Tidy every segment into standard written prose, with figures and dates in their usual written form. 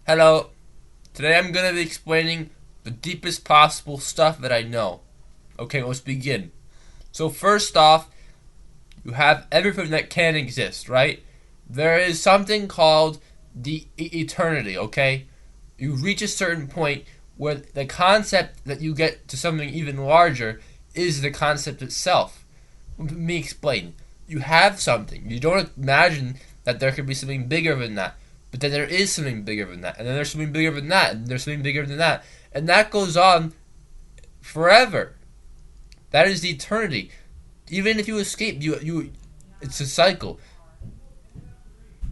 Hello, today I'm going to be explaining the deepest possible stuff that I know. Okay, let's begin. So first off, you have everything that can exist, right? There is something called the eternity, okay? You reach a certain point where the concept that you get to something even larger is the concept itself. Let me explain. You have something. You don't imagine that there could be something bigger than that. But then there is something bigger than that. And then there's something bigger than that. And there's something bigger than that. And that goes on forever. That is the eternity. Even if you escape, it's a cycle.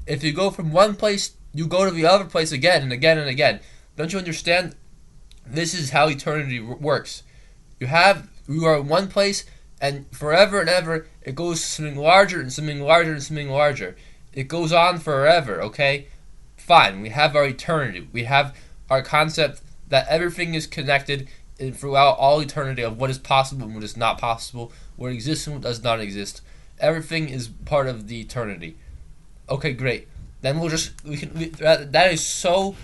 If you go from one place, you go to the other place again and again and again. Don't you understand? This is how eternity works. You are in one place, and forever and ever, it goes to something larger and something larger and something larger. It goes on forever, okay? Fine, we have our eternity. We have our concept that everything is connected throughout all eternity of what is possible and what is not possible, what exists and what does not exist. Everything is part of the eternity. Okay, great. Then that is so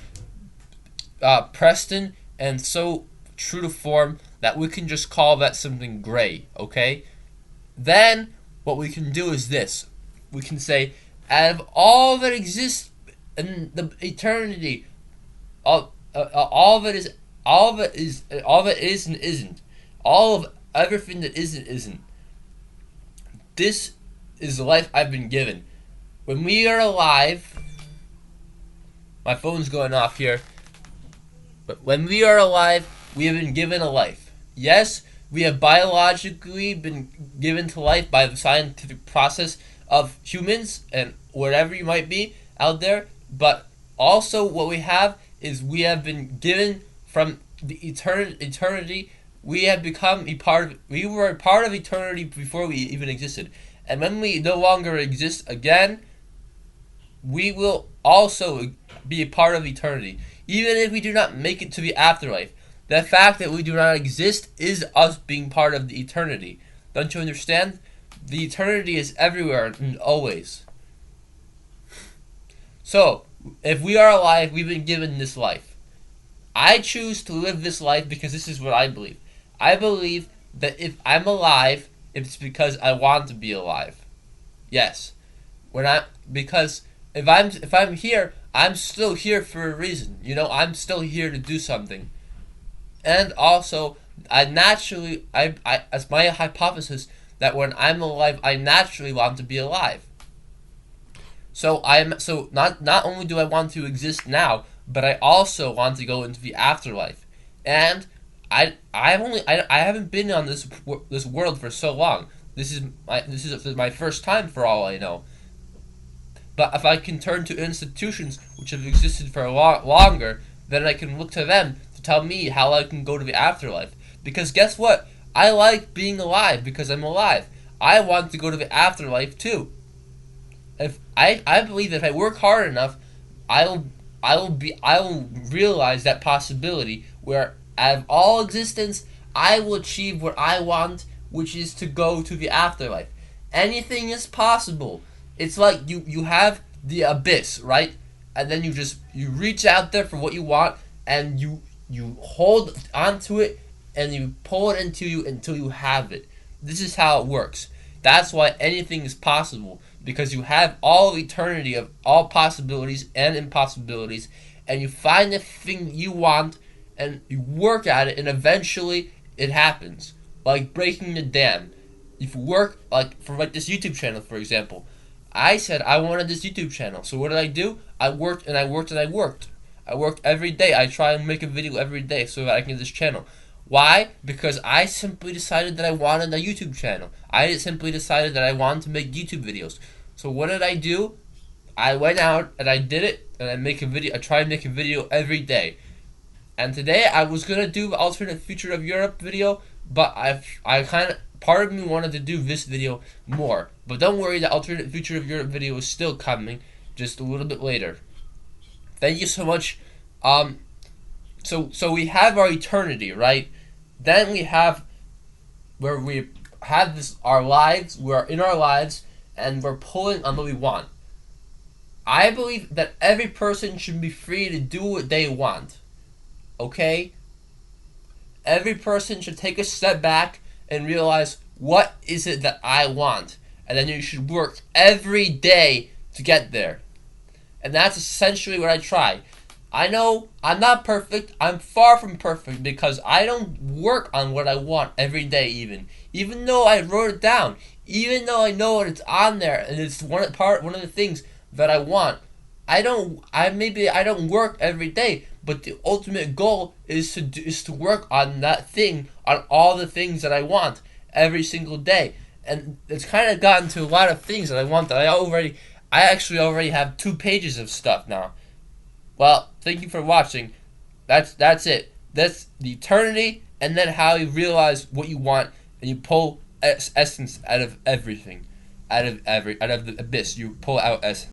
Preston and so true to form that we can just call that something gray, okay? Then what we can do is this. We can say, out of all that exists in the eternity, all that is and isn't, all of everything that isn't. This is the life I've been given. When we are alive, my phone's going off here. But when we are alive, we have been given a life. Yes, we have biologically been given to life by the scientific process of humans and whatever you might be out there. But also what we have is we have been given from the eternity. We have become we were a part of eternity before we even existed. And when we no longer exist again, we will also be a part of eternity. Even if we do not make it to the afterlife, the fact that we do not exist is us being part of the eternity. Don't you understand? The eternity is everywhere and always. So, if we are alive, we've been given this life. I choose to live this life because this is what I believe. I believe that if I'm alive, it's because I want to be alive. Yes. Because if I'm here, I'm still here for a reason. I'm still here to do something. And also, as my hypothesis, that when I'm alive, I naturally want to be alive. So not only do I want to exist now, but I also want to go into the afterlife. And I haven't been on this world for so long. This is my first time for all I know. But if I can turn to institutions which have existed for longer, then I can look to them to tell me how I can go to the afterlife. Because guess what? I like being alive because I'm alive. I want to go to the afterlife too. If I believe that if I work hard enough, I will realize that possibility where out of all existence, I will achieve what I want, which is to go to the afterlife. Anything is possible. It's like you have the abyss, right? And then you reach out there for what you want, and you hold onto it, and you pull it into you until you have it. This is how it works. That's why anything is possible, because you have all eternity of all possibilities and impossibilities, and you find the thing you want, and you work at it, and eventually it happens. Like breaking the dam. If you work, for this YouTube channel, for example, I said I wanted this YouTube channel. So what did I do? I worked and I worked and I worked. I worked every day. I try and make a video every day so that I can get this channel. Why? Because I simply decided that I wanted a YouTube channel. I simply decided that I wanted to make YouTube videos. So what did I do? I went out and I did it, and I tried to make a video every day. And today I was gonna do the alternate future of Europe video, but part of me wanted to do this video more. But don't worry, the alternate future of Europe video is still coming, just a little bit later. Thank you so much. So we have our eternity, right? Then we have where we have our lives. We're in our lives, and we're pulling on what we want. I believe that every person should be free to do what they want. Okay? Every person should take a step back and realize, what is it that I want? And then you should work every day to get there. And that's essentially what I try. I know I'm not perfect. I'm far from perfect because I don't work on what I want every day even though I wrote it down, even though I know it's on there and it's one of the things that I want. I don't work every day, but the ultimate goal is to work on that thing, on all the things that I want every single day. And it's kind of gotten to a lot of things that I want that I actually already have 2 pages of stuff now. Well, thank you for watching. That's it. That's the eternity, and then how you realize what you want, and you pull essence out of everything, out of the abyss. You pull out essence.